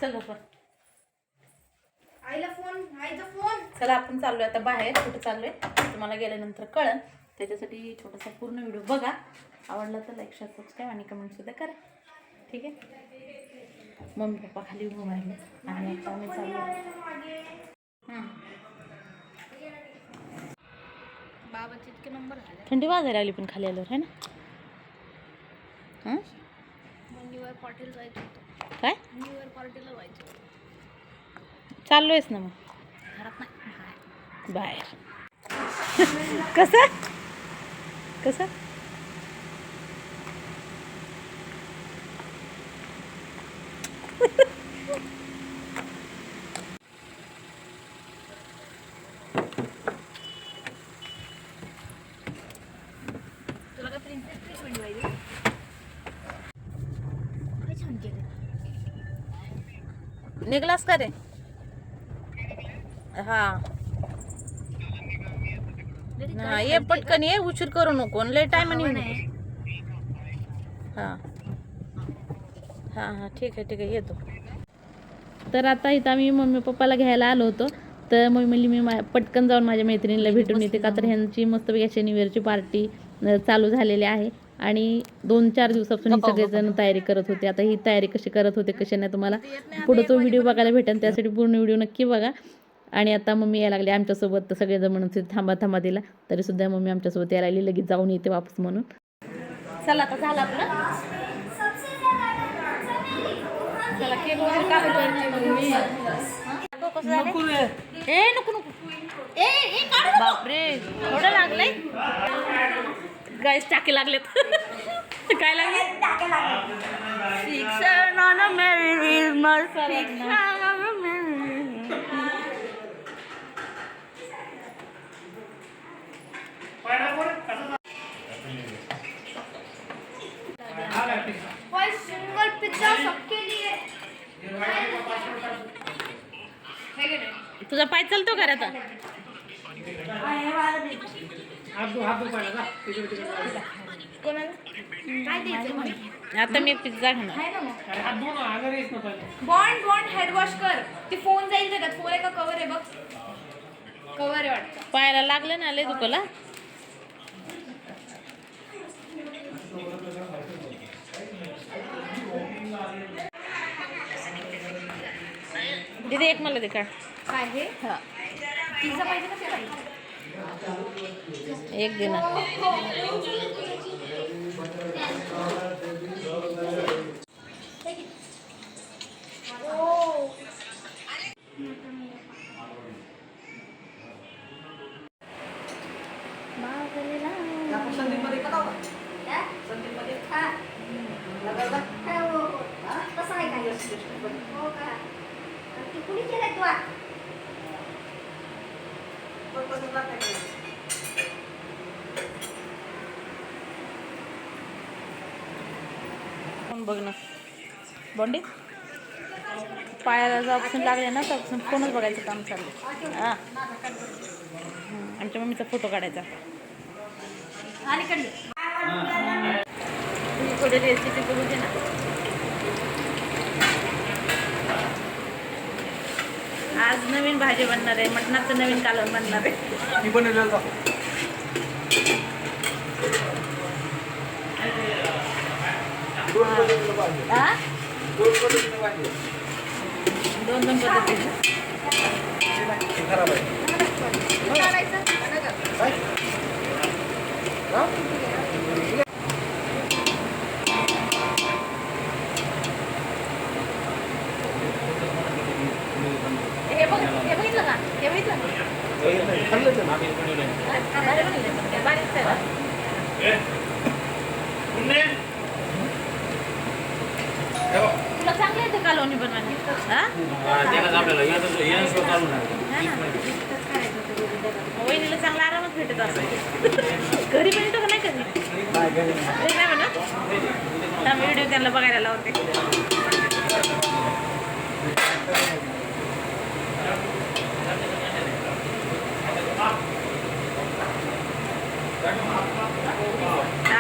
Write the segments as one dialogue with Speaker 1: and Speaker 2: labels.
Speaker 1: चल गप्पा.
Speaker 2: आईला फोन, आईचा फोन.
Speaker 1: चला आपण चाललोय आता बाहेर. कुठे चाललोय तुम्हाला गेल्यानंतर कळन. त्याच्यासाठी छोटासा पूर्ण व्हिडिओ बघा. आवडला तर लाईक शेअर सबस्क्राईब आणि कमेंट सुद्धा करा. ठीक आहे. मम्मी पप्पा खाली उभं राहिले आणि आता आम्ही चाललो.
Speaker 2: बाबाचे इतके नंबर झाले.
Speaker 1: थंडी वाजायला लागली पण खाली आल्यावर, है ना?
Speaker 2: न्यू इयर पार्टीला जायचं होतं.
Speaker 1: काय
Speaker 2: न्यू इयर पार्टीला जायचं.
Speaker 1: चाललोयस ना मग?
Speaker 2: घरात नाही,
Speaker 1: बाहेर. कसं कसं
Speaker 2: तुला काय प्रिन्सेस ट्रीटमेंट पाहिजे? काय छान केलं.
Speaker 1: निघलास का रे? हा ये पटकन ये. उशीर करू नको. लय टाइम नाही. हा हा हा ठीक आहे येतो. तर आता इथं आम्ही मम्मी पप्पाला घ्यायला आलो होतो. तर मम्मी म्हणली मी पटकन जाऊन माझ्या मैत्रिणीला भेटून येते. का तर ह्यांची मस्तपैकी अशी न्यू इयरची पार्टी चालू झालेली आहे आणि 2-4 दिवसापासून ही सगळेजण तयारी करत होते. आता ही तयारी कशी करत होते कशी नाही तुम्हाला पुढे तो व्हिडिओ बघायला भेटेल. त्यासाठी पूर्ण व्हिडिओ नक्की बघा. आणि आता मम्मी यायला लागली आमच्यासोबत. तर सगळेजण म्हणत होते थांबा तिला. तरीसुद्धा मम्मी आमच्यासोबत यायला लागली. लगेच जाऊन येते वापस म्हणून. चला आता झालं आपलं. चला केक वगैरे कापून. बापरे थोडं लागलंय. गाईस टाके लागलेत. काय लागले?
Speaker 2: सिंगल पिझ्ज़ा सबके लिए.
Speaker 1: तुझा पाय चालतो का रे आता? आता मी पिझ्झा खाणार.
Speaker 2: बॉन्ड हेड वॉश कर. ते फोन जाईल त्याच्यात. फोन आहे का कवर आहे बघ. कवर आहे वाटतं.
Speaker 1: पायाला लागलं ना लय दुखला. दीदी एक मला दे का.
Speaker 2: काय हे?
Speaker 1: हा
Speaker 2: पिझ्झा पाहिजे का ते?
Speaker 1: एक दे ना. बघ ना बॉन्डी पायाला जेव्हापासून लागले ना तेव्हापासून फोनच बघायचं काम चाललं. हां आमच्या मम्मीचा फोटो काढायचा. थोडी रेसिपी करू दे ना. आज नवीन भाजी बनणार आहे. मटणाचं नवीन कालवण बनणार आहे.
Speaker 3: मी बनवलेलं
Speaker 1: दोन पद्धतीने
Speaker 3: खराब आहे.
Speaker 1: हे बघितलं का? हे बघितलं बारीक तुला चांगलं येतं कालवणी बनवायला. वहिनीला चांगला आरामच भेटत असं. घरी पण येतो का नाही कधी? नाही म्हणा. त्यामुळे व्हिडिओ त्यांना बघायला लावते.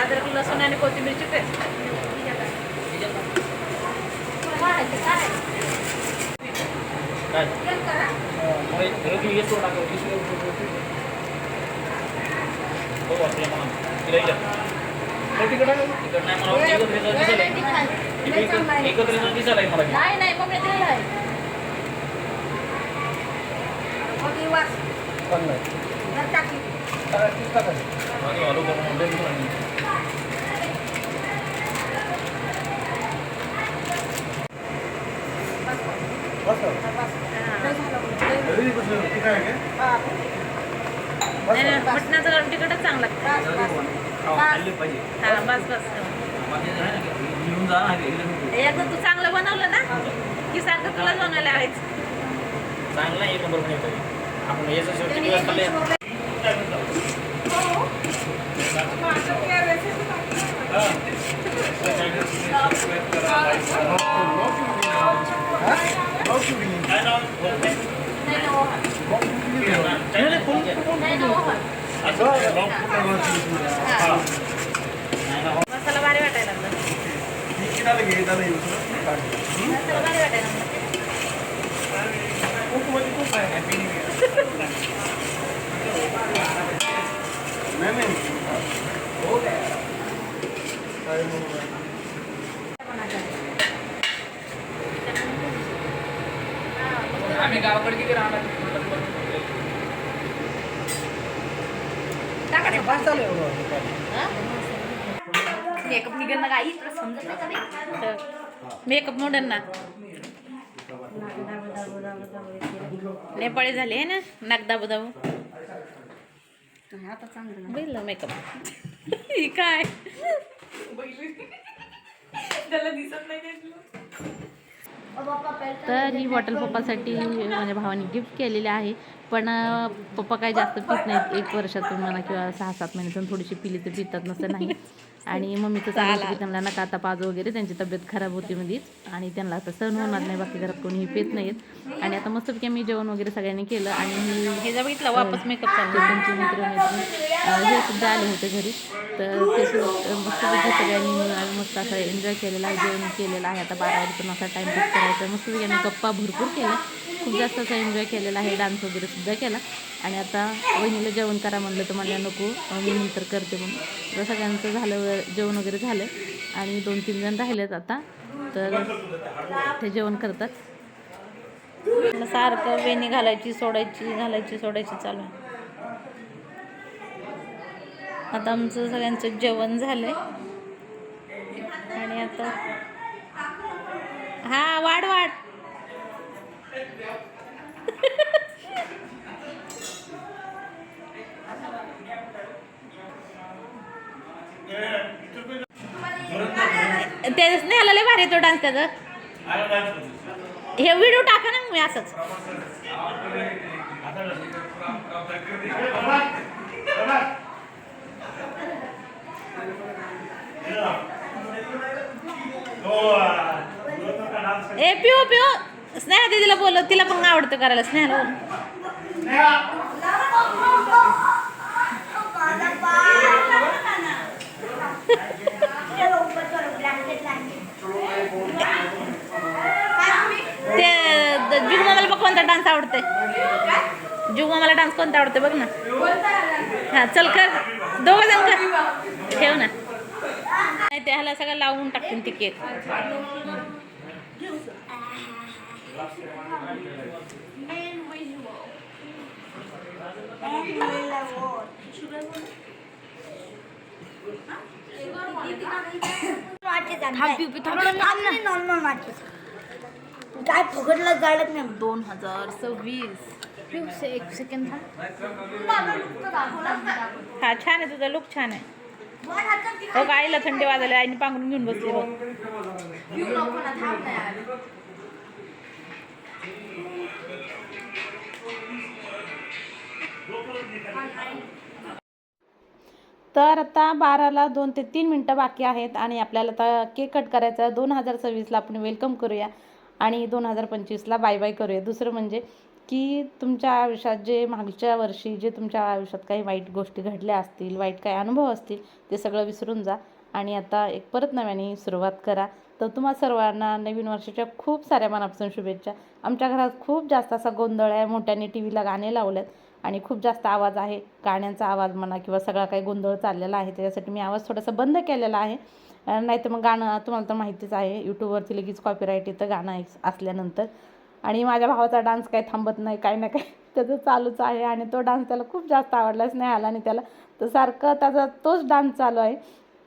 Speaker 1: अद्रक लसूण आणि कोथिंबीरची पेस्ट.
Speaker 3: काय
Speaker 2: केक करा.
Speaker 3: येतो टाकतो हो आपल्या तिकडे तिकडे नाही मला एकत्र दिसायला मला
Speaker 1: नाही नाही मग मी दिलं आहे
Speaker 2: मग ही वास.
Speaker 3: पण नाही
Speaker 2: जर टाकली.
Speaker 3: आलो करून
Speaker 1: नाही नाही मटणाचं गरम तिखटच चांगलं लागतं
Speaker 3: खाल्ली पाहिजे
Speaker 1: हा बस बस
Speaker 3: घेऊन जा ना
Speaker 1: एकदा तू चांगलं बनवलं ना की सारखं तुलाच बनवायला लावायचं
Speaker 3: चांगला एक नंबर पण येतो आपण याचं शेवटी दिवस खाल्ले
Speaker 1: मसाला भारी वाटायला लागला मसाला भारी वाटायला लागला
Speaker 3: आम्ही गावाकडे किती राहणार
Speaker 2: मेकअप निघेल ना काही तुला समजत नाही कधी.
Speaker 1: मेकअप मॉडर्न ना नेपाळी झाली आहे ना नाक दाबू दाबू
Speaker 2: आता चांगलं
Speaker 1: बघितलं मेकअप ही काय
Speaker 2: त्याला दिसत नाही
Speaker 1: तर ही बॉटल पप्पासाठी माझ्या भावाने गिफ्ट केलेली आहे पण पप्पा काय जास्त पित नाहीत 1 वर्षातून म्हणा किंवा 6-7 महिन्यातून थोडीशी पिली तर पितात नसं नाही आणि मम्मीचं चाललं की त्यांना नका आता पाज वगैरे त्यांची तब्येत खराब होती मध्येच आणि त्यांना आता सहन होणार नाही बाकी घरात कोणीही पित नाहीत आणि आता मस्तपैकी आम्ही जेवण वगैरे सगळ्यांनी केलं आणि हे जर बघितलं वापस मेकअप चालू त्यांचे मित्र हे सुद्धा आले होते घरी तर ते सुद्धा मस्तपैकी सगळ्यांनी मिळून आम्ही मस्त असं एन्जॉय केलेला आहे जेवण केलेलं आहे आता 12 वाजता असा टाईमपास करायचा मस्तपैकी आम्ही गप्पा भरपूर केला खूप जास्त असा एन्जॉय केलेला आहे डान्स वगैरे सुद्धा केला आणि आता वहिनीला जेवण करा म्हणलं तर मला नको मी नंतर करते म्हणून तर सगळ्यांचं झालं जेवण वगैरे झालं आणि 2-3 जण राहिलेत आता तर ते जेवण करतात सारखं वेणी घालायची सोडायची चालू आहे आता आमचं सगळ्यांचं जेवण झालंय आणि आता हा वाढ तेच नाही आला लय भारी तो डान्स त्याचा हे व्हिडिओ टाका ना मी असंच ए पिऊ स्नेहा दीदीला बोलव तिला पण आवडतं करायला स्नेहाला ते जुग मामाला बघ कोणता डान्स आवडते जुग मामाला डान्स कोणता आवडते बघ ना हा चल कर 2 जण कर ठेव ना नाही ते ह्याला सगळं लावून टाकतील ती केक
Speaker 2: काय फुकटला जाळत नाही
Speaker 1: 2026 एक सेकंड हा छान आहे तुझा लुक छान आहे हो का आईला थंडी वाजायला आईने पांघरून घेऊन बसली हो तर आता 12ला 2 ते 3 मिनटं बाकी आहेत आणि आपल्याला आता केक कट करायचा 2026ला आपण वेलकम करूया आणि 2025ला बाय बाय करूया दुसरं म्हणजे की तुमच्या आयुष्यात जे मागच्या वर्षी जे तुमच्या आयुष्यात काही वाईट गोष्टी घडल्या असतील वाईट काही अनुभव असतील ते सगळं विसरून जा आणि आता एक परत नव्याने सुरुवात करा तर तुम्हा सर्वांना नवीन वर्षाच्या खूप साऱ्या मनापासून शुभेच्छा. आमच्या घरात खूप जास्त असा गोंधळ आहे, मोठ्याने टी व्हीला गाणे लावलेत आणि खूप जास्त आवाज आहे, गाण्यांचा आवाज म्हणा किंवा सगळा काही गोंधळ चाललेला आहे. त्याच्यासाठी मी आवाज थोडासा बंद केलेला आहे. नाही तर मग गाणं तुम्हाला तर माहितीच आहे, यूट्यूबवरती लगेच कॉपीराईट येतं गाणं असल्यानंतर. आणि माझ्या भावाचा डान्स काही थांबत नाही, काही ना काही त्याचं चालूच आहे आणि तो डान्स त्याला खूप जास्त आवडलाच नाही आला आणि त्याला तर सारखं त्याचा तोच डान्स चालू आहे.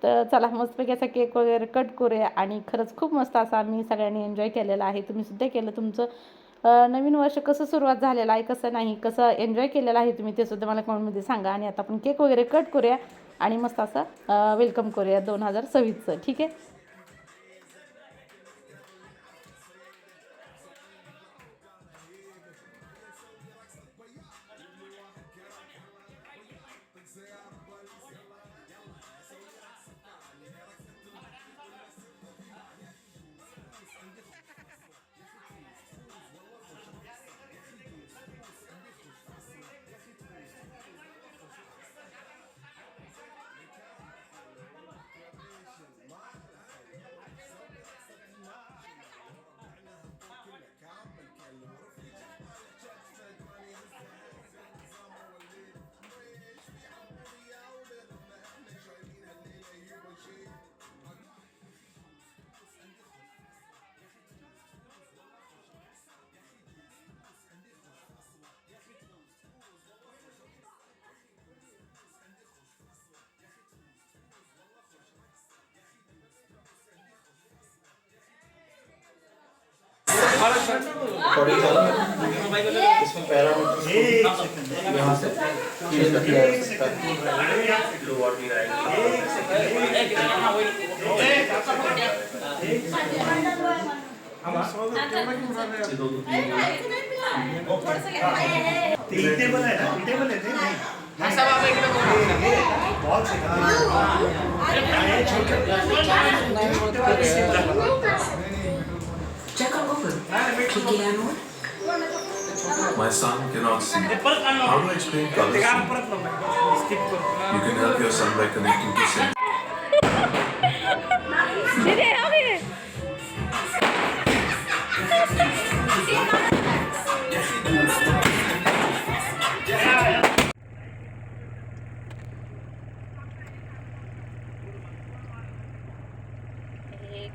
Speaker 1: तर चला मस्तपैकी असा केक वगैरे कट करूया आणि खरंच खूप मस्त असा आम्ही सगळ्यांनी एन्जॉय केलेला आहे. तुम्हीसुद्धा केलं. तुमचं नवीन वर्ष कसं सुरुवात झालेलं आहे, कसं नाही, कसं एन्जॉय केलेलं आहे तुम्ही ते सुद्धा मला कमेंटमध्ये सांगा. आणि आता आपण केक वगैरे कट करूया आणि मस्त असं वेलकम करूया 2026चं. ठीक आहे.
Speaker 4: इसमें पहला यहाँ से
Speaker 5: Check on Google. Click it on.
Speaker 6: My son cannot see. How do I explain colors? You can help your son by connecting to sense.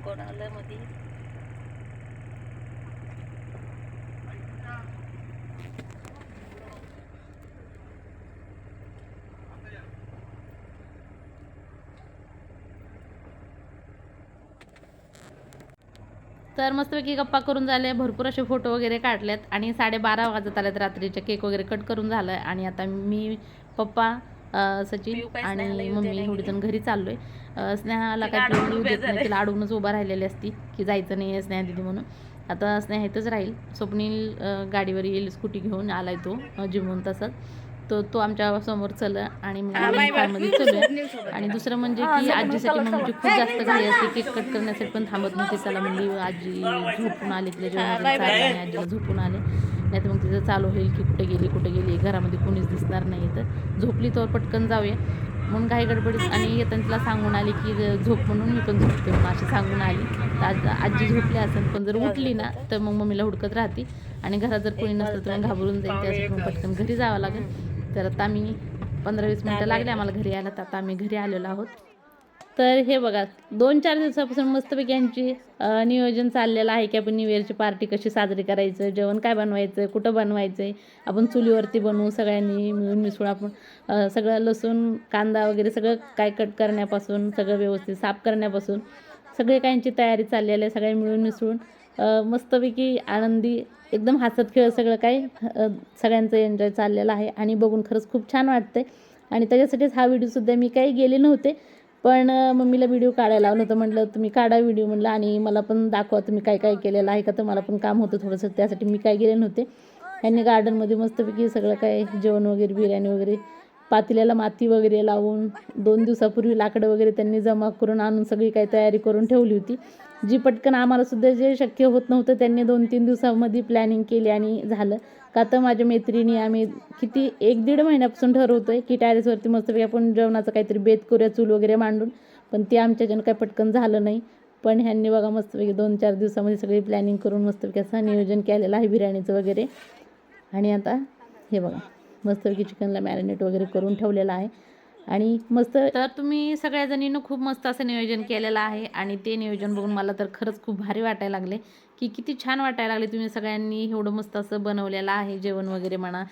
Speaker 1: कोणाला मध्ये तर मस्तपैकी गप्पा करून झाले, भरपूर असे फोटो वगैरे काढलेत आणि 12:30 वाजत आलेत रात्रीचे. केक वगैरे कट करून झालं आहे आणि आता मी, पप्पा, सचिन आणि मम्मी एवढीजण घरी चाललो आहे. स्नेहाला काय येऊ देत नाही, तिला अडवूनच उभा राहिलेली असती की जायचं नाही आहे स्नेहा दिदी म्हणून. आता स्नेहा इथंच राहील. स्वप्नील गाडीवर येईल, स्कूटी घेऊन आलाय तो जिमून तसंच. तो आमच्या समोर चला आणि मध्ये चलूया. आणि दुसरं म्हणजे की आजीसाठी मम्मीची खूप जास्त घाई असते, केक कट करण्यासाठी पण थांबत नव्हती. चला म्हणजे आजी झोपून आली, तिला जेवण आणि आजीला झोपून आले, नाही तर मग तिचं चालू होईल की कुठे गेली घरामध्ये कोणीच दिसणार नाही. तर झोपली तर पटकन जाऊया म्हणून घाई गडबडीत आणि येताना तिला सांगून आली की झोप म्हणून मी पण झोपते म्हणून अशी सांगून आली. तर आजी झोपली असेल पण जर उठली ना तर मग मम्मीला हुडकत राहते आणि घरात जर कोणी नसतं तर मग घाबरून जाईल. त्यासाठी मग पटकन घरी जावं लागेल. तर आता आम्ही 15-20 मिनटं लागले आम्हाला घरी यायला, तर आता आम्ही घरी आलेलो आहोत. तर हे बघा 2-4 दिवसापासून मस्तपैकी यांची नियोजन चाललेलं आहे की आपण न्यू इयरची पार्टी कशी साजरी करायचं, जेवण काय बनवायचं, कुठं बनवायचं आहे, आपण चुलीवरती बनवू सगळ्यांनी मिळून मिसळून. आपण सगळं लसूण कांदा वगैरे सगळं काय कट करण्यापासून सगळं व्यवस्थित साफ करण्यापासून सगळे काहींची तयारी चाललेली आहे. सगळे मिळून मिसळून मस्तपैकी आनंदी एकदम हसत खेळत सगळं काही सगळ्यांचं एन्जॉय चाललेलं आहे आणि बघून खरंच खूप छान वाटतंय. आणि त्याच्यासाठीच हा व्हिडिओसुद्धा मी काही गेले नव्हते, पण मम्मीला व्हिडिओ काढायला लावलं होतं. म्हटलं तुम्ही काढा व्हिडिओ म्हणलं आणि मला पण दाखवा तुम्ही काय काय केलेलं आहे का, तर मला पण काम होतं थोडंसं, त्यासाठी मी काय गेले नव्हते. यांनी गार्डनमध्ये मस्तपैकी सगळं काय जेवण वगैरे बिर्याणी वगैरे पातेल्याला माती वगैरे लावून 2 दिवसापूर्वी लाकडं वगैरे त्यांनी जमा करून आणून सगळी काही तयारी करून ठेवली होती, जी पटकन आम्हालासुद्धा जे शक्य होत नव्हतं त्यांनी 2-3 दिवसामध्ये प्लॅनिंग केली आणि झालं. का तर माझ्या मैत्रिणी आम्ही किती 1-1.5 महिन्यापासून ठरवतो आहे की टॅरेसवरती मस्तपैकी आपण जेवणाचं काहीतरी बेत करूया चूल वगैरे मांडून, पण ते आमच्याच्यानं काही पटकन झालं नाही. पण ह्यांनी बघा मस्तपैकी 2-4 दिवसामध्ये सगळी प्लॅनिंग करून मस्तपैकी असं नियोजन केलेलं आहे बिर्याणीचं वगैरे. आणि आता हे बघा मस्तपैकी चिकनला मॅरिनेट वगैरे करून ठेवलेलं आहे आणि मस्त. तर तुम्ही सगळ्याजणींनी खूप मस्त असं नियोजन केलेलं आहे आणि ते नियोजन बघून मला तर खरंच खूप भारी वाटायला लागले की किती छान वाटायला लागले. तुम्ही सगळ्यांनी एवढं मस्त असं बनवलेलं आहे जेवण वगैरे म्हणा.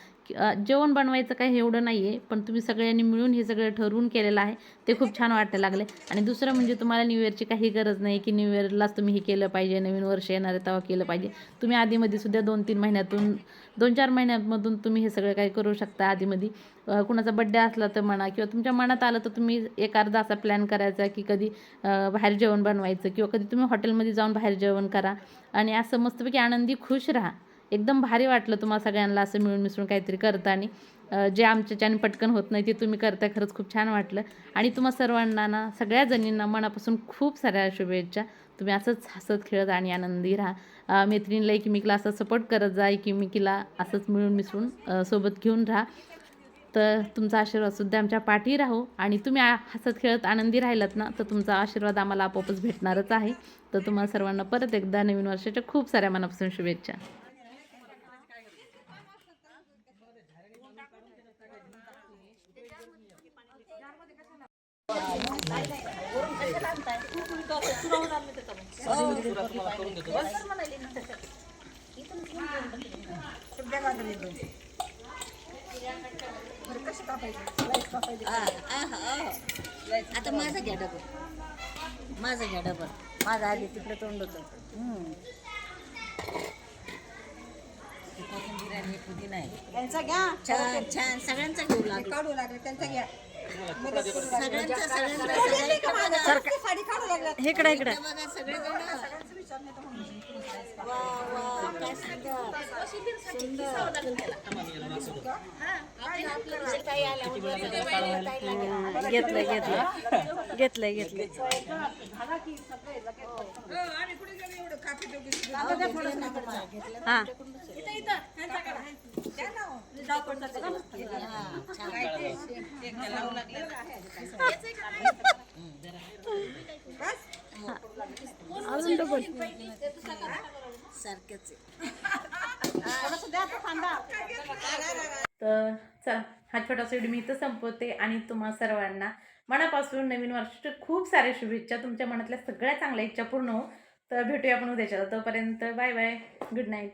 Speaker 1: जेवण बनवायचं काही एवढं नाही आहे, पण तुम्ही सगळ्यांनी मिळून हे सगळं ठरवून केलेलं आहे ते खूप छान वाटायला लागले. आणि दुसरं म्हणजे तुम्हाला न्यू इयरची काही गरज नाही की न्यू इयरलाच तुम्ही हे केलं पाहिजे, नवीन वर्ष येणार आहे तेव्हा केलं पाहिजे. तुम्ही आधीमध्ये सुद्धा 2-3 महिन्यातून 2-4 महिन्यामधून तुम्ही हे सगळं काही करू शकता. आधीमध्ये कुणाचा बड्डे असला तर म्हणा किंवा तुमच्या मनात आलं तर तुम्ही एक अर्धा असा प्लॅन करायचा की कधी बाहेर जेवण बनवायचं किंवा कधी तुम्ही हॉटेलमध्ये जाऊन बाहेर जेवण करा आणि असं मस्तपैकी आनंदी खुश राहा. एकदम भारी वाटलं तुम्हाला सगळ्यांना असं मिळून मिसळून काहीतरी करताना. जे आमच्याच्याने पटकन होत नाही ते तुम्ही करताय, खरंच खूप छान वाटलं. आणि तुम्हा सर्वांना ना सगळ्या जणींना मनापासून खूप साऱ्या शुभेच्छा. तुम्ही असंच हसत खेळत आणि आनंदी राहा. मैत्रिणीला एकमेकीला असं सपोर्ट करत जा, एकमेकीला असंच मिळून मिसळून सोबत घेऊन राहा. तर तुमचा आशीर्वादसुद्धा आमच्या पाठी राहो आणि तुम्ही हसत खेळत आनंदी राहिलात ना तर तुमचा आशीर्वाद आम्हाला आपोआपच भेटणारच आहे. तर तुम्हाला सर्वांना परत एकदा नवीन वर्षाच्या खूप साऱ्या मनापासून शुभेच्छा.
Speaker 5: आता माझा घ्या डबल, माझा आधी तिकडे तोंड होतं. त्यांचा घ्या, छान छान सगळ्यांचा घेऊ लागले, काढू लागले त्यांचा घ्या. इकडे इकडे घेतलंय हा अजून डबल सारखेच.
Speaker 1: तर चला हा छोटासा व्हिडिओ मी इथं संपवते आणि तुम्हा सर्वांना मनापासून नवीन वर्षाच्या खूप साऱ्या शुभेच्छा. तुमच्या मनातल्या सगळ्या चांगल्या इच्छा पूर्ण हो. तर भेटूया आपण उद्याच्या. तोपर्यंत बाय बाय, गुड नाईट.